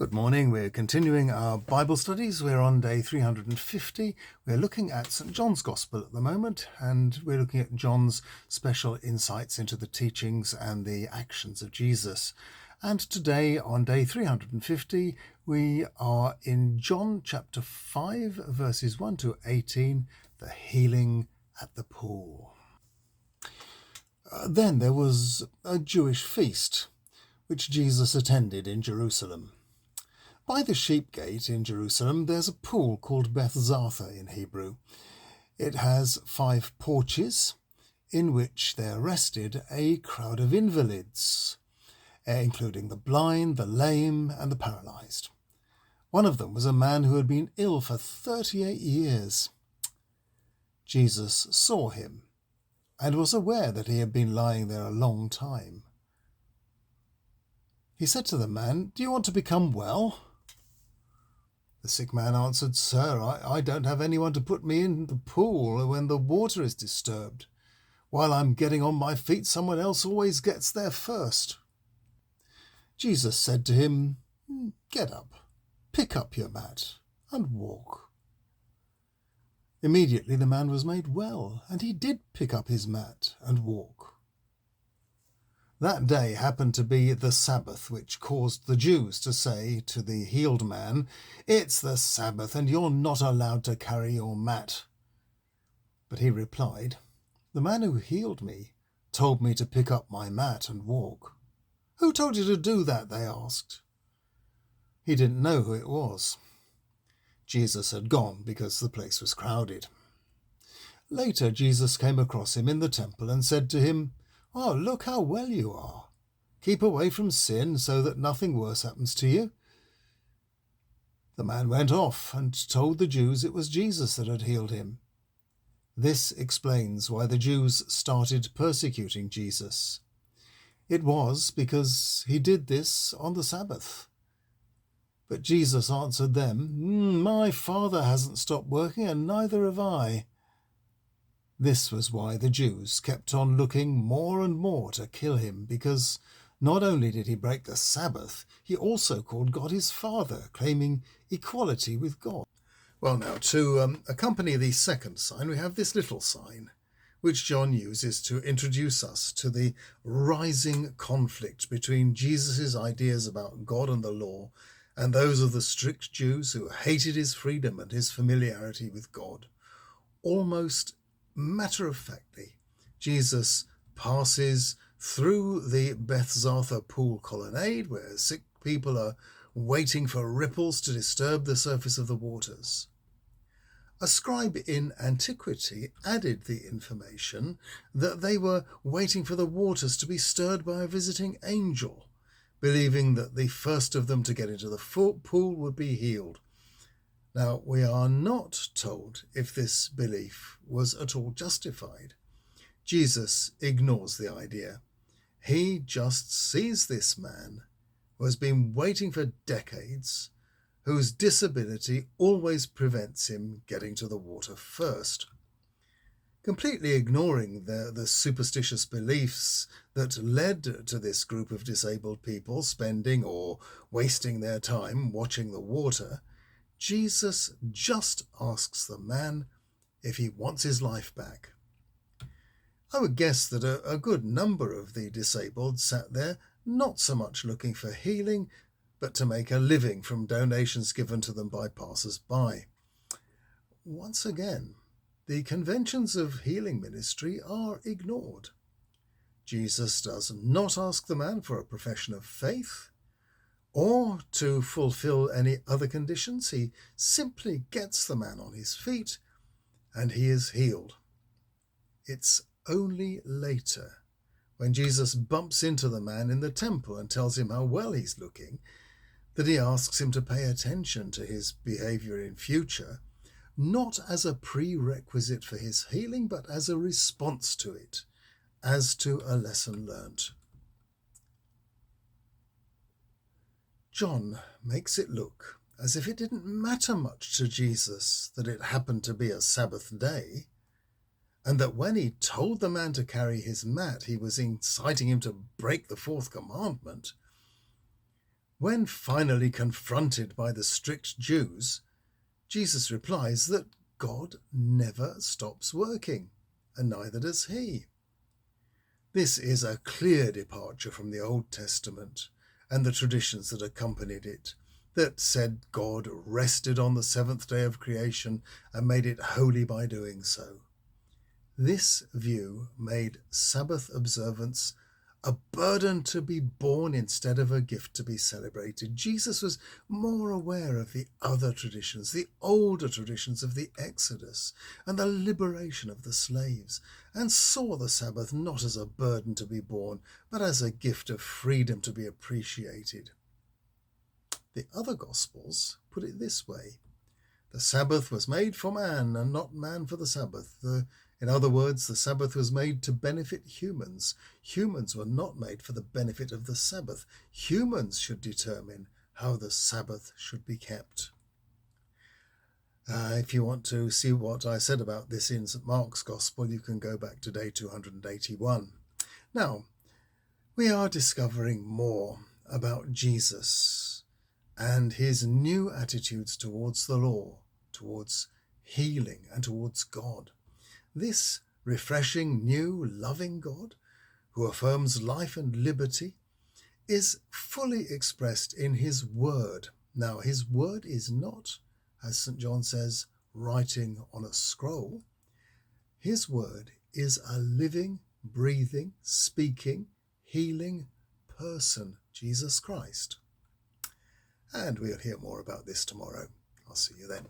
Good morning. We're continuing our Bible studies. We're on day 350. We're looking at St. John's Gospel at the moment, and we're looking at John's special insights into the teachings and the actions of Jesus. And today, on day 350, we are in John chapter 5, verses 1 to 18, the healing at the pool. Then there was a Jewish feast, which Jesus attended in Jerusalem. By the sheep gate in Jerusalem, there's a pool called Bethzatha in Hebrew. It has 5 porches in which there rested a crowd of invalids, including the blind, the lame, and the paralyzed. One of them was a man who had been ill for 38 years. Jesus saw him and was aware that he had been lying there a long time. He said to the man, "Do you want to become well?" The sick man answered, "Sir, I don't have anyone to put me in the pool when the water is disturbed. While I'm getting on my feet, someone else always gets there first." Jesus said to him, "Get up, pick up your mat, and walk." Immediately the man was made well, and he did pick up his mat and walk. That day happened to be the Sabbath, which caused the Jews to say to the healed man, "It's the Sabbath, and you're not allowed to carry your mat." But he replied, "The man who healed me told me to pick up my mat and walk." "Who told you to do that?" they asked. He didn't know who it was. Jesus had gone because the place was crowded. Later, Jesus came across him in the temple and said to him, "Oh, look how well you are. Keep away from sin so that nothing worse happens to you." The man went off and told the Jews it was Jesus that had healed him. This explains why the Jews started persecuting Jesus. It was because he did this on the Sabbath. But Jesus answered them, "My Father hasn't stopped working, and neither have I." This was why the Jews kept on looking more and more to kill him, because not only did he break the Sabbath, he also called God his Father, claiming equality with God. Well, now, to accompany the second sign, we have this little sign, which John uses to introduce us to the rising conflict between Jesus' ideas about God and the law and those of the strict Jews who hated his freedom and his familiarity with God. Almost matter-of-factly, Jesus passes through the Bethzatha pool colonnade, where sick people are waiting for ripples to disturb the surface of the waters. A scribe in antiquity added the information that they were waiting for the waters to be stirred by a visiting angel, believing that the first of them to get into the pool would be healed. Now, we are not told if this belief was at all justified. Jesus ignores the idea. He just sees this man who has been waiting for decades, whose disability always prevents him getting to the water first. Completely ignoring the superstitious beliefs that led to this group of disabled people spending or wasting their time watching the water, Jesus just asks the man if he wants his life back. I would guess that a good number of the disabled sat there not so much looking for healing, but to make a living from donations given to them by passers-by. Once again, the conventions of healing ministry are ignored. Jesus does not ask the man for a profession of faith or to fulfill any other conditions. He simply gets the man on his feet and he is healed. It's only later, when Jesus bumps into the man in the temple and tells him how well he's looking, that he asks him to pay attention to his behavior in future, not as a prerequisite for his healing, but as a response to it, as to a lesson learnt. John makes it look as if it didn't matter much to Jesus that it happened to be a Sabbath day, and that when he told the man to carry his mat, he was inciting him to break the 4th commandment. When finally confronted by the strict Jews, Jesus replies that God never stops working, and neither does he. This is a clear departure from the Old Testament and the traditions that accompanied it, that said God rested on the seventh day of creation and made it holy by doing so. This view made Sabbath observance a burden to be borne instead of a gift to be celebrated. Jesus was more aware of the other traditions, the older traditions of the Exodus and the liberation of the slaves, and saw the Sabbath not as a burden to be borne, but as a gift of freedom to be appreciated. The other Gospels put it this way: the Sabbath was made for man, and not man for the Sabbath. In other words, the Sabbath was made to benefit humans. Humans were not made for the benefit of the Sabbath. Humans should determine how the Sabbath should be kept. If you want to see what I said about this in St. Mark's Gospel, you can go back to day 281. Now, we are discovering more about Jesus and his new attitudes towards the law, towards healing, and towards God. This refreshing, new, loving God, who affirms life and liberty, is fully expressed in his word. Now, his word is not, as St. John says, writing on a scroll. His word is a living, breathing, speaking, healing person, Jesus Christ. And we'll hear more about this tomorrow. I'll see you then.